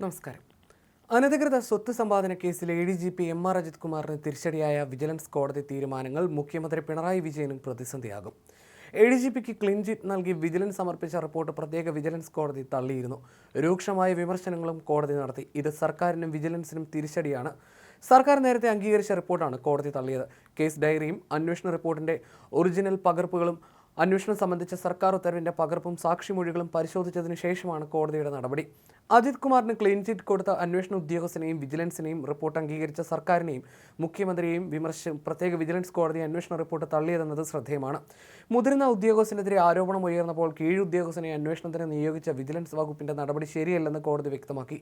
നമസ്കാരം. അനധികൃത സ്വത്ത് സമ്പാദന കേസിൽ ADGP MR അജിത് കുമാറിന് തിരിച്ചടിയായ വിജിലൻസ് കോടതി തീരുമാനങ്ങൾ മുഖ്യമന്ത്രി പിണറായി വിജയനും പ്രതിസന്ധിയാകും. ADGPക്ക് ക്ലീൻ ചിറ്റ് നൽകി വിജിലൻസ് സമർപ്പിച്ച റിപ്പോർട്ട് പ്രത്യേക വിജിലൻസ് കോടതി തള്ളിയിരുന്നു. രൂക്ഷമായ വിമർശനങ്ങളും കോടതി നടത്തി. ഇത് സർക്കാരിനും വിജിലൻസിനും തിരിച്ചടിയാണ്. സർക്കാർ നേരത്തെ അംഗീകരിച്ച റിപ്പോർട്ടാണ് കോടതി തള്ളിയത്. കേസ് ഡയറിയും അന്വേഷണ റിപ്പോർട്ടിന്റെ ഒറിജിനൽ പകർപ്പുകളും അന്വേഷണം സംബന്ധിച്ച സർക്കാർ ഉത്തരവിന്റെ പകർപ്പും സാക്ഷിമൊഴികളും പരിശോധിച്ചതിനു ശേഷമാണ് കോടതിയുടെ നടപടി. അജിത് കുമാറിന് ക്ലീൻ ചിറ്റ് കൊടുത്ത അന്വേഷണ ഉദ്യോഗസ്ഥനെയും വിജിലൻസിനെയും റിപ്പോർട്ട് അംഗീകരിച്ച സർക്കാരിനെയും മുഖ്യമന്ത്രിയെയും വിമർശിച്ച് പ്രത്യേക വിജിലൻസ് കോടതി അന്വേഷണ റിപ്പോർട്ട് തള്ളിയതെന്നത് ശ്രദ്ധേയമാണ്. മുതിർന്ന ഉദ്യോഗസ്ഥനെതിരെ ആരോപണം ഉയർന്നപ്പോൾ കീഴുദ്യോഗസ്ഥനെ അന്വേഷണത്തിന് നിയോഗിച്ച വിജിലൻസ് വകുപ്പിന്റെ നടപടി ശരിയല്ലെന്ന് കോടതി വ്യക്തമാക്കി.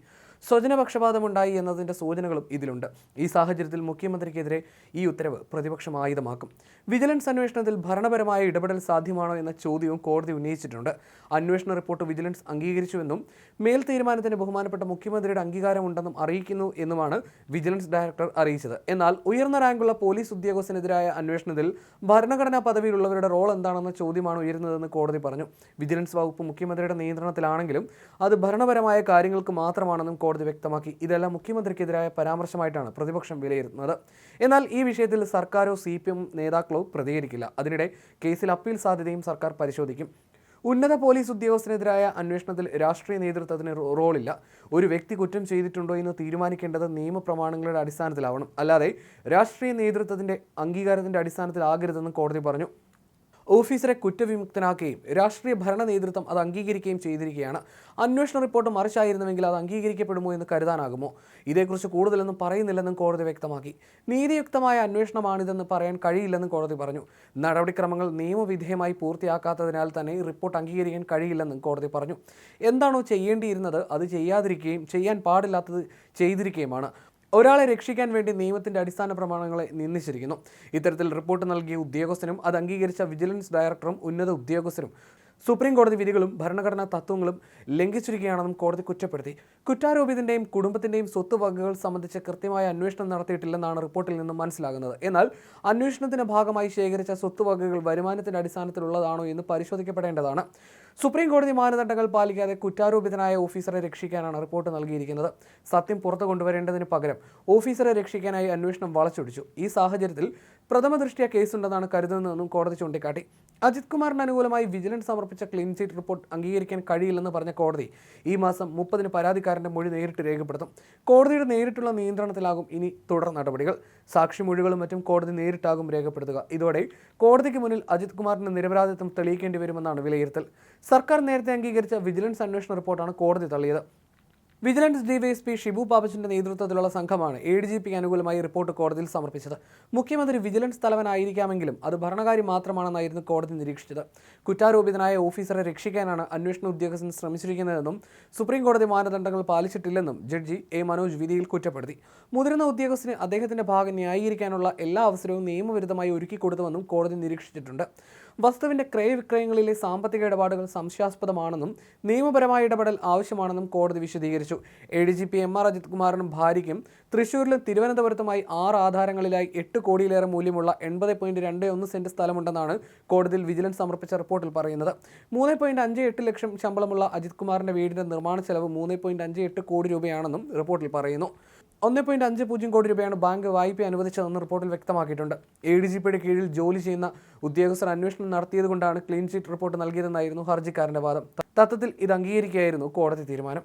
സ്വജനപക്ഷപാതമുണ്ടായി എന്നതിന്റെ സൂചനകളും ഇതിലുണ്ട്. ഈ സാഹചര്യത്തിൽ മുഖ്യമന്ത്രിക്കെതിരെ ഈ ഉത്തരവ് പ്രതിപക്ഷം ആയുധമാക്കും. വിജിലൻസ് അന്വേഷണത്തിൽ ഭരണപരമായ ഇടപെടൽ സാധ്യമാണോ എന്ന ചോദ്യവും കോടതി ഉന്നയിച്ചിട്ടുണ്ട്. അന്വേഷണ റിപ്പോർട്ട് വിജിലൻസ് അംഗീകരിച്ചുവെന്നും മേൽ തീരുമാനത്തിന് ബഹുമാനപ്പെട്ട മുഖ്യമന്ത്രിയുടെ അംഗീകാരമുണ്ടെന്നും അറിയിക്കുന്നു എന്നുമാണ് വിജിലൻസ് ഡയറക്ടർ അറിയിച്ചത്. എന്നാൽ ഉയർന്ന റാങ്കുള്ള പോലീസ് ഉദ്യോഗസ്ഥനെതിരായ അന്വേഷണത്തിൽ ഭരണഘടനാ പദവിയിലുള്ളവരുടെ റോൾ എന്താണെന്ന ചോദ്യമാണ് ഉയരുന്നതെന്ന് കോടതി പറഞ്ഞു. വിജിലൻസ് വകുപ്പ് മുഖ്യമന്ത്രിയുടെ നിയന്ത്രണത്തിലാണെങ്കിലും അത് ഭരണപരമായ കാര്യങ്ങൾക്ക് മാത്രമാണെന്നും കോടതി വ്യക്തമാക്കി. ഇതെല്ലാം മുഖ്യമന്ത്രിക്കെതിരായ പരാമർശമായിട്ടാണ് പ്രതിപക്ഷം വിലയിരുത്തുന്നത്. എന്നാൽ ഈ വിഷയത്തിൽ സർക്കാരോ CPM നേതാക്കളോ പ്രതികരിക്കില്ല. അതിനിടെ കേസിൽ അപ്പീൽ സാധ്യതയും സർക്കാർ പരിശോധിക്കും. ഉന്നത പോലീസ് ഉദ്യോഗസ്ഥനെതിരായ അന്വേഷണത്തിൽ രാഷ്ട്രീയ നേതൃത്വത്തിന് റോളില്ല. ഒരു വ്യക്തി കുറ്റം ചെയ്തിട്ടുണ്ടോ എന്ന് തീരുമാനിക്കേണ്ടത് നിയമപ്രമാണങ്ങളുടെ അടിസ്ഥാനത്തിലാവണം, അല്ലാതെ രാഷ്ട്രീയ നേതൃത്വത്തിന്റെ അംഗീകാരത്തിന്റെ അടിസ്ഥാനത്തിലാകരുതെന്നും കോടതി പറഞ്ഞു. ഓഫീസറെ കുറ്റവിമുക്തനാക്കുകയും രാഷ്ട്രീയ ഭരണ നേതൃത്വം അത് അംഗീകരിക്കുകയും ചെയ്തിരിക്കുകയാണ്. അന്വേഷണ റിപ്പോർട്ട് മറിച്ചായിരുന്നുവെങ്കിൽ അത് അംഗീകരിക്കപ്പെടുമോ എന്ന് കരുതാനാകുമോ? ഇതേക്കുറിച്ച് കൂടുതലൊന്നും പറയുന്നില്ലെന്നും കോടതി വ്യക്തമാക്കി. നീതിയുക്തമായ അന്വേഷണമാണിതെന്ന് പറയാൻ കഴിയില്ലെന്നും കോടതി പറഞ്ഞു. നടപടിക്രമങ്ങൾ നിയമവിധേയമായി പൂർത്തിയാക്കാത്തതിനാൽ തന്നെ റിപ്പോർട്ട് അംഗീകരിക്കാൻ കഴിയില്ലെന്നും കോടതി പറഞ്ഞു. എന്താണോ ചെയ്യേണ്ടിയിരുന്നത് അത് ചെയ്യാതിരിക്കുകയും ചെയ്യാൻ പാടില്ലാത്തത് ചെയ്തിരിക്കുകയുമാണ്. ഒരാളെ രക്ഷിക്കാൻ വേണ്ടി നിയമത്തിന്റെ അടിസ്ഥാന പ്രമാണങ്ങളെ നിന്ദിച്ചിരിക്കുന്നു. ഇത്തരത്തിൽ റിപ്പോർട്ട് നൽകിയ ഉദ്യോഗസ്ഥനും അത് അംഗീകരിച്ച വിജിലൻസ് ഡയറക്ടറും ഉന്നത ഉദ്യോഗസ്ഥരും സുപ്രീം കോടതി വിധികളും ഭരണഘടനാ തത്വങ്ങളും ലംഘിച്ചിരിക്കുകയാണെന്നും കോടതി കുറ്റപ്പെടുത്തി. കുറ്റാരോപിതന്റെയും കുടുംബത്തിന്റെയും സ്വത്ത് വകകൾ സംബന്ധിച്ച് കൃത്യമായ അന്വേഷണം നടത്തിയിട്ടില്ലെന്നാണ് റിപ്പോർട്ടിൽ നിന്നും മനസ്സിലാകുന്നത്. എന്നാൽ അന്വേഷണത്തിന്റെ ഭാഗമായി ശേഖരിച്ച സ്വത്ത് വകകൾ വരുമാനത്തിന്റെ അടിസ്ഥാനത്തിലുള്ളതാണോ എന്ന് പരിശോധിക്കപ്പെടേണ്ടതാണ്. സുപ്രീം കോടതി മാനദണ്ഡങ്ങൾ പാലിക്കാതെ കുറ്റാരോപിതനായ ഓഫീസറെ രക്ഷിക്കാനാണ് റിപ്പോർട്ട് നൽകിയിരിക്കുന്നത്. സത്യം പുറത്തു കൊണ്ടുവരേണ്ടതിന് പകരം ഓഫീസറെ രക്ഷിക്കാനായി അന്വേഷണം വളച്ചൊടിച്ചു. ഈ സാഹചര്യത്തിൽ പ്രഥമ ദൃഷ്ട്യാ കേസുണ്ടെന്നാണ് കരുതുന്നതെന്നും കോടതി ചൂണ്ടിക്കാട്ടി. അജിത് കുമാറിന് അനുകൂലമായി വിജിലൻസ് സമർപ്പിച്ച ക്ലീൻ ചിറ്റ് റിപ്പോർട്ട് അംഗീകരിക്കാൻ കഴിയില്ലെന്ന് പറഞ്ഞ കോടതി ഈ മാസം 30-ന് പരാതിക്കാരന്റെ മൊഴി നേരിട്ട് രേഖപ്പെടുത്തും. കോടതിയുടെ നേരിട്ടുള്ള നിയന്ത്രണത്തിലാകും ഇനി തുടർ നടപടികൾ. സാക്ഷിമൊഴികളും മറ്റും കോടതി നേരിട്ടാകും രേഖപ്പെടുത്തുക. ഇതോടെ കോടതിക്ക് മുന്നിൽ അജിത് കുമാറിന്റെ നിരപരാധിത്വം തെളിയിക്കേണ്ടി വരുമെന്നാണ് വിലയിരുത്തൽ. സർക്കാർ നേരത്തെ അംഗീകരിച്ച വിജിലൻസ് അന്വേഷണ റിപ്പോർട്ടാണ് കോടതി തള്ളിയത്. വിജിലൻസ് DYSP ഷിബു പാപ്പച്ചന്റെ നേതൃത്വത്തിലുള്ള സംഘമാണ് ADGPക്ക് അനുകൂലമായി റിപ്പോർട്ട് കോടതിയിൽ സമർപ്പിച്ചത്. മുഖ്യമന്ത്രി വിജിലൻസ് തലവനായിരിക്കാമെങ്കിലും അത് ഭരണകാര്യം മാത്രമാണെന്നായിരുന്നു കോടതി നിരീക്ഷിച്ചത്. കുറ്റാരോപിതനായ ഓഫീസറെ രക്ഷിക്കാനാണ് അന്വേഷണ ഉദ്യോഗസ്ഥൻ ശ്രമിച്ചിരിക്കുന്നതെന്നും സുപ്രീം കോടതി മാനദണ്ഡങ്ങൾ പാലിച്ചിട്ടില്ലെന്നും ജഡ്ജി A. മനോജ് വിധിയിൽ കുറ്റപ്പെടുത്തി. മുതിർന്ന ഉദ്യോഗസ്ഥന് അദ്ദേഹത്തിന്റെ ഭാഗം ന്യായീകരിക്കാനുള്ള എല്ലാ അവസരവും നിയമവിരുദ്ധമായി ഒരുക്കിക്കൊടുത്തുവെന്നും കോടതി നിരീക്ഷിച്ചിട്ടുണ്ട്. വസ്തുവിന്റെ ക്രയവിക്രയങ്ങളിലെ സാമ്പത്തിക ഇടപാടുകൾ സംശയാസ്പദമാണെന്നും നിയമപരമായ ഇടപെടൽ ആവശ്യമാണെന്നും കോടതി വിശദീകരിച്ചു. ADGP MR അജിത് കുമാറിനും ഭാര്യയ്ക്കും തൃശൂരിലും തിരുവനന്തപുരത്തുമായി 6 ആധാരങ്ങളിലായി 8 കോടിയിലേറെ മൂല്യമുള്ള 80.21 സെന്റ് സ്ഥലമുണ്ടെന്നാണ് കോടതിയിൽ വിജിലൻസ് സമർപ്പിച്ച റിപ്പോർട്ടിൽ പറയുന്നത്. 3.58 ലക്ഷം ശമ്പളമുള്ള അജിത് കുമാറിന്റെ വീടിന്റെ നിർമ്മാണ ചെലവ് 3.58 കോടി രൂപയാണെന്നും റിപ്പോർട്ടിൽ പറയുന്നു. 1.50 കോടി രൂപയാണ് ബാങ്ക് വായ്പ അനുവദിച്ചതെന്ന് റിപ്പോർട്ടിൽ വ്യക്തമാക്കിയിട്ടുണ്ട്. ADGPയുടെ കീഴിൽ ജോലി ചെയ്യുന്ന ഉദ്യോഗസ്ഥർ അന്വേഷണം നടത്തിയതുകൊണ്ടാണ് ക്ലീൻ ചിറ്റ് റിപ്പോർട്ട് നൽകിയതെന്നായിരുന്നു ഹർജിക്കാരന്റെ വാദം. തത്വത്തിൽ ഇത് അംഗീകരിക്കുകയായിരുന്നു കോടതി തീരുമാനം.